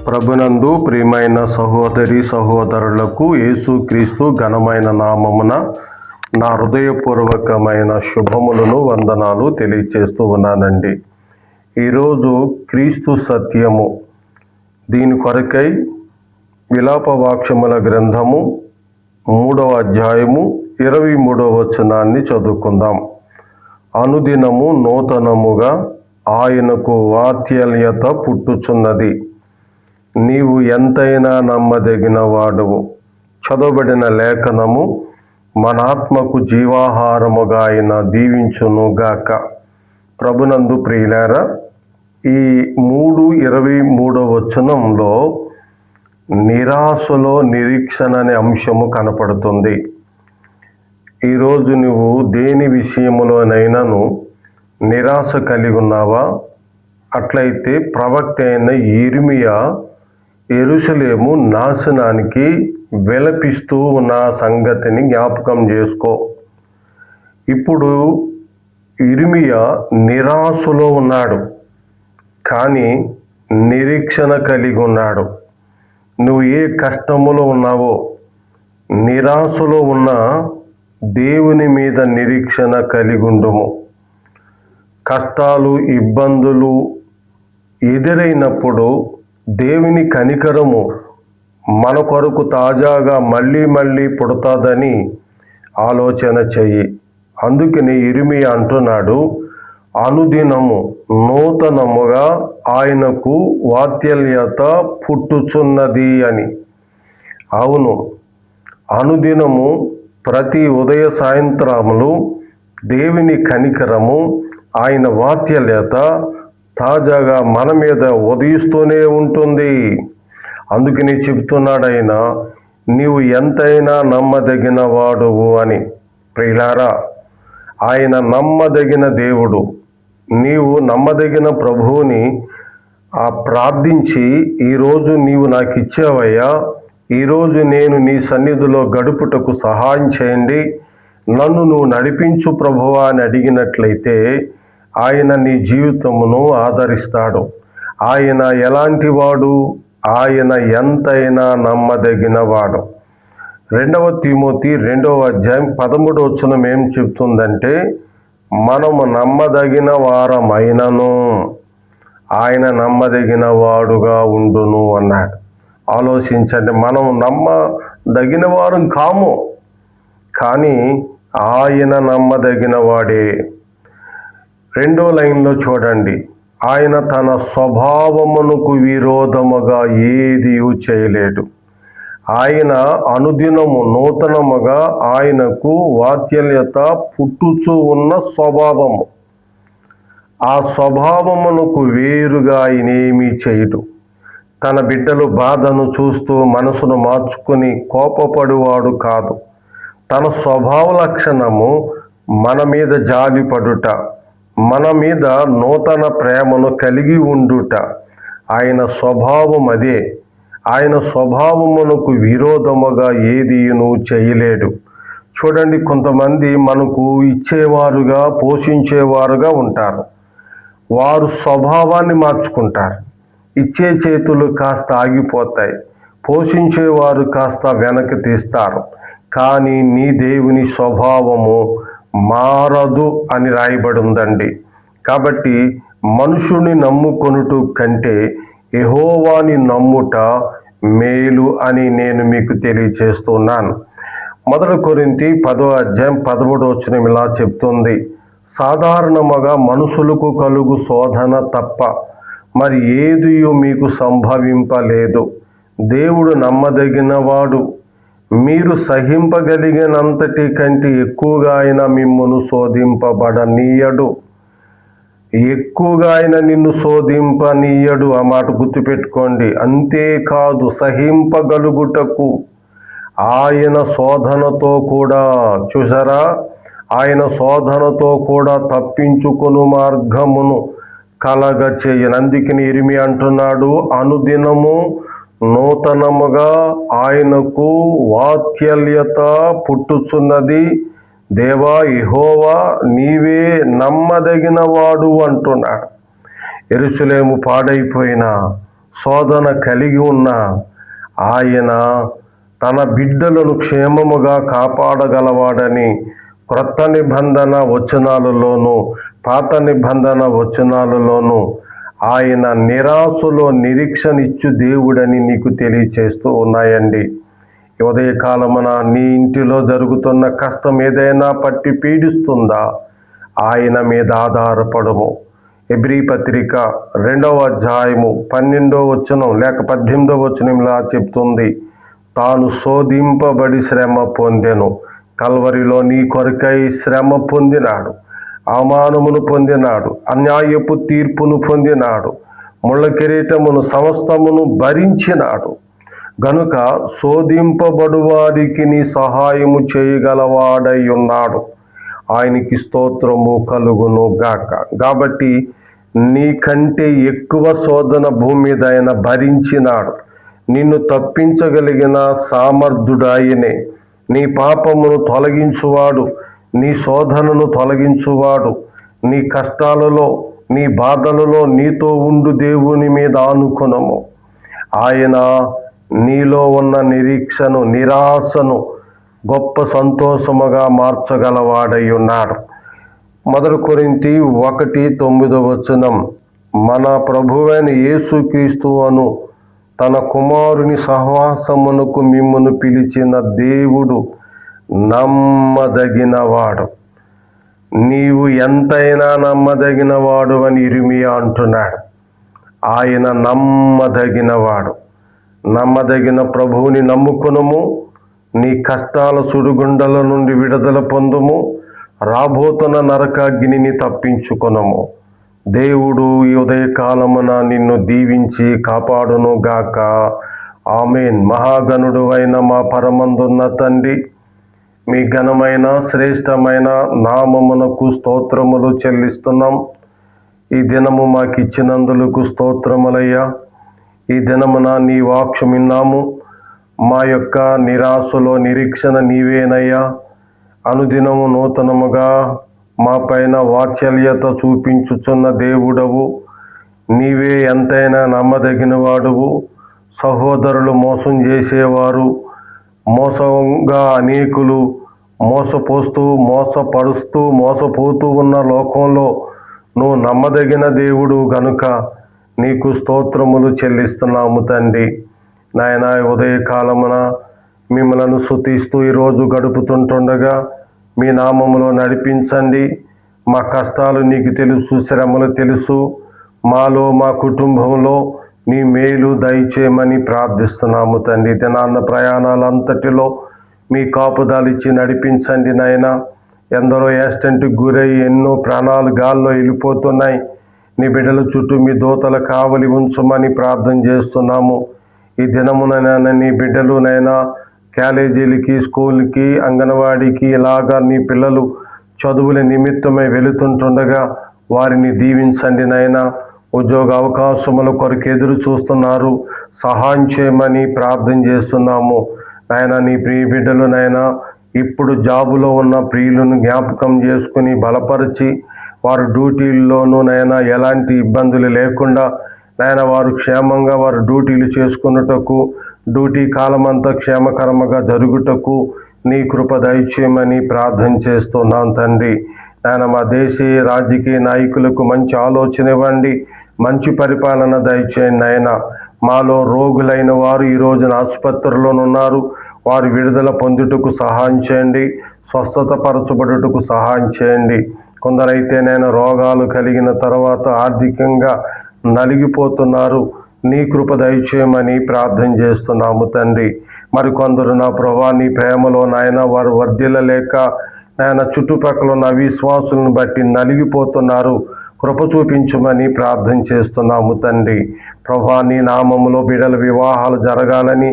ప్రభునందు ప్రియమైన సహోదరి సహోదరులకు యేసుక్రీస్తు ఘనమైన నామమున నా హృదయపూర్వకమైన శుభములను వందనాలు తెలియచేస్తూ ఉన్నానండి. ఈరోజు క్రీస్తు సత్యము దీని కొరకై విలాపవాక్యముల గ్రంథము 3వ అధ్యాయము 23వ వచనాన్ని చదువుకుందాం. అనుదినము నూతనముగా ఆయనకు వాత్సల్యత పుట్టుచున్నది. నీవు ఎంతైనా నమ్మదగిన వాడవు. చదవబడిన లేఖనము మన ఆత్మకు జీవాహారముగా ఆయన దీవించునుగాక. ప్రభునందు ప్రియులారా, ఈ 3:23 వచనంలో నిరాశలో నిరీక్షణ అనే అంశము కనపడుతుంది. ఈరోజు నువ్వు దేని విషయములోనైనాను నిరాశ కలిగి ఉన్నావా? అట్లయితే ప్రవక్త అయిన యిర్మీయా యెరూషలేము నాశనానికి విలపిస్తూ ఉన్న సంగతిని జ్ఞాపకం చేసుకో. ఇప్పుడు యిర్మీయా నిరాశలో ఉన్నాడు, కానీ నిరీక్షణ కలిగి ఉన్నాడు. నువ్వు ఏ కష్టములో ఉన్నావో, నిరాశలో ఉన్న దేవుని మీద నిరీక్షణ కలిగి ఉండుము. కష్టాలు ఇబ్బందులు ఎదురైనప్పుడు దేవుని కనికరము మన కొరకు తాజాగా మళ్ళీ పుడతాదని ఆలోచన చెయ్యి. అందుకని యిర్మీయా అంటున్నాడు, అనుదినము నూతనముగా ఆయనకు వాత్సల్యత పుట్టుచున్నది అని. అవును, అనుదినము ప్రతి ఉదయ సాయంత్రములు దేవుని కనికరము, ఆయన వాత్సల్యత తాజాగా మన మీద ఉదయిస్తూనే ఉంటుంది. అందుకని చెప్తున్నాడు ఆయన, నీవు ఎంతైనా నమ్మదగిన వాడువు అని. ప్రియులారా, ఆయన నమ్మదగిన దేవుడు. నీవు నమ్మదగిన ప్రభువుని ప్రార్థించి, ఈరోజు నీవు నాకు ఇచ్చావయ్యా, ఈరోజు నేను నీ సన్నిధిలో గడుపుటకు సహాయం చేయండి, నన్ను నువ్వు నడిపించు ప్రభువా అని అడిగినట్లయితే ఆయన నీ జీవితమును ఆదరిస్తాడు. ఆయన ఎలాంటి వాడు? ఆయన ఎంతైనా నమ్మదగిన వాడు. 2వ తిమోతి 2వ అధ్యాయం 13వ వచనం ఏం చెప్తుందంటే, మనము నమ్మదగిన వారమైనను ఆయన నమ్మదగిన వాడుగా ఉండును అన్నాడు. ఆలోచించండి, మనం నమ్మదగిన వారం కాము, కానీ ఆయన నమ్మదగిన వాడే. 2వ లైన్లో చూడండి, ఆయన తన స్వభావమునకు విరోధముగా ఏది చేయలేడు. ఆయన అనుదినము నూతనముగా ఆయనకు వాత్సల్యత పుట్టుచూ ఉన్న స్వభావము. ఆ స్వభావమునకు వేరుగా ఆయన ఏమీ చేయడు. తన బిడ్డలు బాధను చూస్తూ మనసును మార్చుకుని కోపపడువాడు కాదు. తన స్వభావ లక్షణము మన మీద జాలిపడుట, మన మీద నూతన ప్రేమను కలిగి ఉండుట. ఆయన స్వభావం అదే. ఆయన స్వభావమునకు విరోధముగా ఏదీను చేయలేడు. చూడండి, కొంతమంది మనకు ఇచ్చేవారుగా పోషించేవారుగా ఉంటారు. వారు స్వభావాన్ని మార్చుకుంటారు. ఇచ్చే చేతులు కాస్త ఆగిపోతాయి, పోషించేవారు కాస్త వెనక్కి తీస్తారు. కానీ నీ దేవుని స్వభావము మారదు అని రాయబడి ఉందండి. కాబట్టి మనుషుని నమ్ముకొనుట కంటే యెహోవాని నమ్ముట మేలు అని నేను మీకు తెలియచేస్తున్నాను. 1 కొరింథీ 10వ అధ్యాయం 13వ వచనం ఇలా చెప్తుంది, సాధారణముగా మనుషులకు కలుగు శోధన తప్ప మరి ఏదియు మీకు సంభవింపలేదు. దేవుడు నమ్మదగినవాడు. మీరు సహింపగలిగినంతటి కంటే ఎక్కువగా ఆయన మిమ్మును శోధింపబడనీయడు. ఎక్కువగా ఆయన నిన్ను శోధింపనీయడు. ఆ మాట గుర్తుపెట్టుకోండి. అంతేకాదు, సహింపగలుగుటకు ఆయన శోధనతో కూడా, చూసారా, ఆయన శోధనతో కూడా తప్పించుకొను మార్గమును కలగ చేయను. అందుకని యిర్మీయా అంటున్నాడు, అనుదినము నూతనముగా ఆయనకు వాత్సల్యత పుట్టుచున్నది. దేవా యెహోవా, నీవే నమ్మదగిన వాడు అంటున్నాడు. యెరూషలేము పాడైపోయిన, శోధన కలిగి ఉన్న ఆయన తన బిడ్డలను క్షేమముగా కాపాడగలవాడని క్రొత్త నిబంధన వచనాలలోనూ పాత నిబంధన వచనాలలోనూ ఆయన నిరాశలో నిరీక్షణ ఇచ్చు దేవుడని నీకు తెలియచేస్తూ ఉన్నాయండి. ఉదయకాలమున నీ ఇంటిలో జరుగుతున్న కష్టం ఏదైనా పట్టి పీడిస్తుందా? ఆయన మీద ఆధారపడము. హెబ్రీ పత్రిక 2వ అధ్యాయము 12వ వచనం లేక 18వ వచనం ఇలా చెప్తుంది, తాను శోధింపబడి శ్రమ పొందెను, కల్వరిలో నీ కొరకై శ్రమ పొందినాడు, అవమానమును పొందినాడు, అన్యాయపు తీర్పును పొందినాడు, ముళ్ళ కిరీటమును సమస్తమును భరించినాడు. గనుక శోధింపబడు వారికి నీ సహాయము చేయగలవాడై ఉన్నాడు. ఆయనకి స్తోత్రము కలుగును గాక. కాబట్టి నీకంటే ఎక్కువ శోధన భూమి మీద ఆయన భరించినాడు. నిన్ను తప్పించగలిగిన సామర్థ్యుడాయనే. నీ పాపమును తొలగించువాడు, నీ శోధనను తొలగించువాడు. నీ కష్టాలలో నీ బాధలలో నీతో ఉండు దేవుని మీద ఆనుకునము. ఆయన నీలో ఉన్న నిరీక్షను నిరాశను గొప్ప సంతోషముగా మార్చగలవాడై ఉన్నాడు. 1 కొరింథీ 1:9 మన ప్రభువైన యేసుక్రీస్తు అను తన కుమారుని సహవాసమునకు మిమ్మును పిలిచిన దేవుడు నమ్మదగినవాడు. నీవు ఎంతైనా నమ్మదగినవాడు అని ఇర్మియా అంటున్నాడు. ఆయన నమ్మదగినవాడు. నమ్మదగిన ప్రభువుని నమ్ముకునుము. నీ కష్టాల సుడిగుండల నుండి విడుదల పొందుము. రాబోతున్న నరకాగ్నిని తప్పించుకొనము. దేవుడు ఈ ఉదయకాలమున నిన్ను దీవించి కాపాడును గాక. ఆమేన్. మహాగణుడు అయిన మా పరమందున్న తండ్రి, మీ ఘనమైన శ్రేష్టమైన నామమునకు స్తోత్రములు చెల్లిస్తున్నాం. ఈ దినము మాకు ఇచ్చినందులకు స్తోత్రములయ్యా. ఈ దినమున నీ వాక్కు విన్నాము. మా యొక్క నిరాశలో నిరీక్షణ నీవేనయ్యా. అనుదినము నూతనముగా మా పైన వాత్సల్యత చూపించుచున్న దేవుడవు. నీవే ఎంతైనా నమ్మదగిన వాడువు. సహోదరులు మోసం చేసేవారు, మోసంగా అనేకులు మోసపోతూ ఉన్న లోకంలో నువ్వు నమ్మదగిన దేవుడు గనుక నీకు స్తోత్రములు చెల్లిస్తున్నాము తండ్రి. నాయన, ఉదయకాలమున మిమ్మలను స్తుతిస్తూ ఈరోజు గడుపుతుంటుండగా మీ నామములో నడిపించండి. మా కష్టాలు నీకు తెలుసు, శ్రమలు తెలుసు. మాలో మా కుటుంబంలో నీ మేలు దయచేయమని ప్రార్థిస్తున్నాము తండ్రి. దినాన్న ప్రయాణాలంతటిలో మీ కాపుదలిచ్చి నడిపించండి నాయన. ఎందరో యాక్సిడెంట్కి గురై ఎన్నో ప్రాణాలు గాల్లో వెళ్ళిపోతున్నాయి. నీ బిడ్డల చుట్టూ మీ దూతల కావలి ఉంచమని ప్రార్థన చేస్తున్నాము. ఈ దినమునైనా నీ బిడ్డలు నైనా కాలేజీలకి, స్కూల్కి, అంగన్వాడీకి ఇలాగా నీ పిల్లలు చదువుల నిమిత్తమై వెళుతుంటుండగా వారిని దీవించండి నాయన. ఉద్యోగ అవకాశముల కొరకు ఎదురు చూస్తున్నారు, సహాయం చేయమని ప్రార్థన చేస్తున్నాము నాయన. నీ ప్రియ బిడ్డలు నాయన ఇప్పుడు జాబులో ఉన్న ప్రియులను జ్ఞాపకం చేసుకుని బలపరిచి వారు డ్యూటీల్లోనూ నాయన ఎలాంటి ఇబ్బందులు లేకుండా నాయన వారు క్షేమంగా వారు డ్యూటీలు చేసుకున్నటకు, డ్యూటీ కాలమంతా క్షేమకరముగా జరుగుటకు నీ కృప దయచేయమని ప్రార్థన చేస్తున్నాం తండ్రి. నాయన మా దేశీయ రాజకీయ నాయకులకు మంచి ఆలోచన ఇవ్వండి, మంచి పరిపాలన దయచేయండి నాయన. మాలో రోగులైన వారు ఈ రోజున ఆసుపత్రిలోనున్నారు. వారు విడుదల పొందుటకు సహాయం చేయండి, స్వస్థత పరచబడుటకు సహాయం చేయండి. కొందరైతే నేను రోగాలు కలిగిన తర్వాత ఆర్థికంగా నలిగిపోతున్నారు. నీ కృప దయచేయమని ప్రార్థన చేస్తున్నాము తండ్రి. మరికొందరు నా ప్రభా నీ ప్రేమలో నాయన వారు వర్ధిల్లలేక నాయన చుట్టుపక్కల ఉన్న అవిశ్వాసులను బట్టి నలిగిపోతున్నారు. కృప చూపించమని ప్రార్థన చేస్తున్నాము తండ్రి. ప్రభా నీ నామములో బిడ్డల వివాహాలు జరగాలని,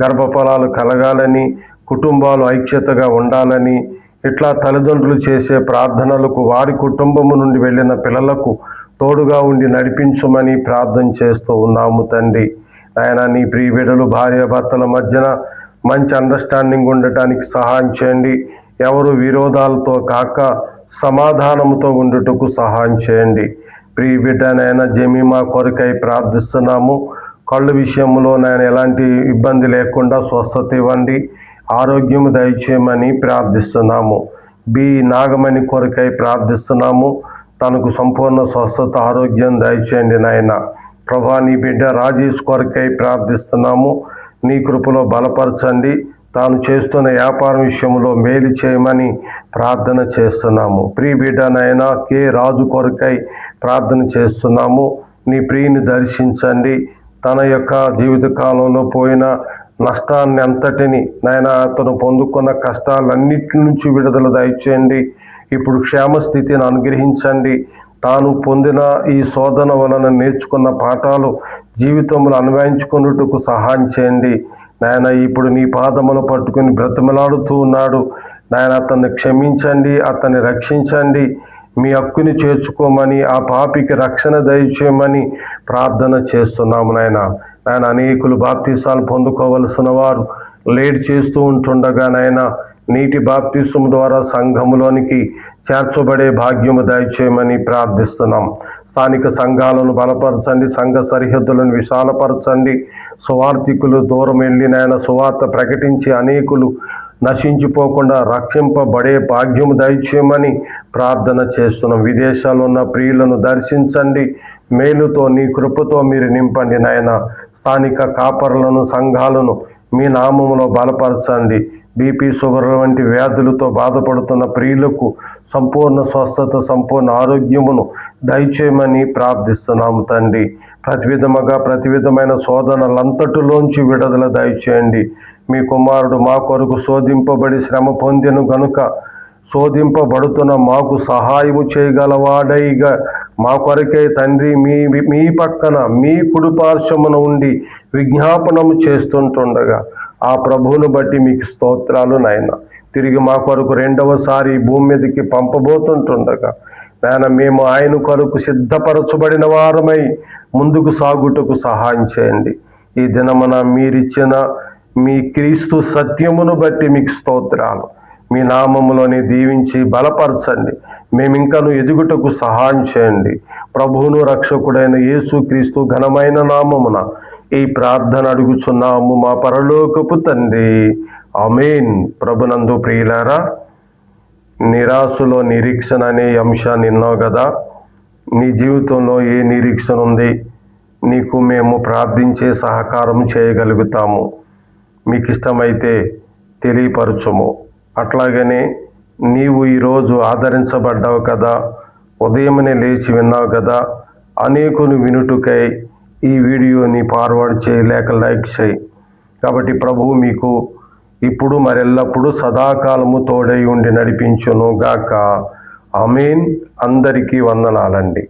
గర్భఫలాలు కలగాలని, కుటుంబాలు ఐక్యతగా ఉండాలని, ఇట్లా తల్లిదండ్రులు చేసే ప్రార్థనలకు వారి కుటుంబము నుండి వెళ్ళిన పిల్లలకు తోడుగా ఉండి నడిపించమని ప్రార్థన చేస్తూ ఉన్నాము తండ్రి. ఆయన నీ ప్రియ బిడ్డలు భార్యాభర్తల మధ్యన మంచి అండర్స్టాండింగ్ ఉండటానికి సహాయం చేయండి. ఎవరు విరోధాలతో కాక సమాధానముతో ఉండుటకు సహాయం చేయండి. ప్రియ బిడ్డనైనా జమీమా కొరకై ప్రార్థిస్తున్నాము. కళ్ళు విషయంలో నాయన ఎలాంటి ఇబ్బంది లేకుండా స్వస్థత ఇవ్వండి, ఆరోగ్యము దయచేయమని ప్రార్థిస్తున్నాము. బి నాగమణి కొరకై ప్రార్థిస్తున్నాము. తనకు సంపూర్ణ స్వస్థత ఆరోగ్యం దయచేయండి నాయన. ప్రభా, నీ బిడ్డ రాజేష్ కొరకై ప్రార్థిస్తున్నాము. నీ కృపలో బలపరచండి. తాను చేస్తున్న వ్యాపారం విషయంలో మేలు చేయమని ప్రార్థన చేస్తున్నాము. ప్రియ బిడ్డ నాయన కే రాజు కొరకై ప్రార్థన చేస్తున్నాము. నీ ప్రియుని దర్శించండి. తన యొక్క జీవిత కాలంలో పోయిన నష్టాన్ని అంతటిని నాయన, అతను పొందుకున్న కష్టాలన్నిటి నుంచి విడుదల దయచేయండి. ఇప్పుడు క్షేమస్థితిని అనుగ్రహించండి. తాను పొందిన ఈ శోధన వలన నేర్చుకున్న పాఠాలు జీవితంలో అన్వయించుకున్నట్టుకు సహాయం చేయండి నాయన. ఇప్పుడు నీ పాదములు పట్టుకుని బ్రతిమలాడుతూ ఉన్నాడు నాయన. అతన్ని క్షమించండి, అతన్ని రక్షించండి, మీ హక్కుని చేర్చుకోమని, ఆ పాపికి రక్షణ దయచేయమని ప్రార్థన చేస్తున్నాము నాయన. నాయన, అనేకులు బాప్తీసాలు పొందుకోవలసిన వారు లేట్ చేస్తూ ఉంటుండగా నాయన, నీటి బాప్తీసం ద్వారా సంఘములోనికి చేర్చబడే భాగ్యము దయచేయమని ప్రార్థిస్తున్నాం. స్థానిక సంఘాలను బలపరచండి, సంఘ సరిహద్దులను విశాలపరచండి. సువార్థికులు దూరం వెళ్ళి నాయన సువార్త ప్రకటించి అనేకులు నశించిపోకుండా రక్షింపబడే భాగ్యము దయచేయమని ప్రార్థన చేస్తున్నాం. విదేశాల్లో ఉన్న ప్రియులను దర్శించండి, మేలుతో నీ కృపతో మీరు నింపండి నాయన. స్థానిక కాపరులను సంఘాలను మీ నామములో బలపరచండి. బీపీ, షుగర్ వంటి వ్యాధులతో బాధపడుతున్న ప్రియులకు సంపూర్ణ స్వస్థత, సంపూర్ణ ఆరోగ్యమును దయచేయమని ప్రార్థిస్తున్నాము తండ్రి. ప్రతి విధమైన శోధనలంతటిలోంచి విడుదల దయచేయండి. మీ కుమారుడు మా కొరకు శోధింపబడి శ్రమ పొందెను గనుక శోధింపబడుతున్న మాకు సహాయము చేయగలవాడైగా మా కొరకై తండ్రి మీ పక్కన మీ కుడిపార్శ్వమున ఉండి విజ్ఞాపనము చేస్తుంటుండగా ఆ ప్రభువును బట్టి మీకు స్తోత్రాలు నాయన. తిరిగి మా కొరకు రెండవసారి భూమి మీదకి పంపబోతుంటుండగా నాయన, మేము ఆయన కొరకు సిద్ధపరచబడిన వారమై ముందుకు సాగుటకు సహాయం చేయండి. ఈ దినమున మీరిచ్చిన మీ క్రీస్తు సత్యమును బట్టి మీకు స్తోత్రాలు. మీ నామములోని దీవించి బలపరచండి. మేమింకను ఎదుగుటకు సహాయం చేయండి. ప్రభువును రక్షకుడైన యేసుక్రీస్తు ఘనమైన నామమున ఈ ప్రార్థన అడుగుచున్నాము మా పరలోకపు తండ్రి, ఆమేన్. ప్రభునందు ప్రియులారా, నిరాశలో నిరీక్షణ అనే అంశాన్ని విన్నావు కదా. నీ జీవితంలో ఏ నిరీక్షణ ఉంది? నీకు మేము ప్రార్థించే సహకారం చేయగలుగుతాము. మీకు ఇష్టమైతే తెలియపరచుము. అట్లాగనే నీవు ఈరోజు ఆదరించబడ్డావు కదా, ఉదయమనే లేచి విన్నావు కదా, అనేకులు వినుటకై ఈ వీడియోని ఫార్వర్డ్ చేయి, లేక లైక్ చేయి. కాబట్టి ప్రభువు మీకు ఇప్పుడు మరెల్లప్పుడూ సదాకాలము తోడై ఉండి నడిపించును గాక. ఆమేన్. అందరికీ వందనాలండి.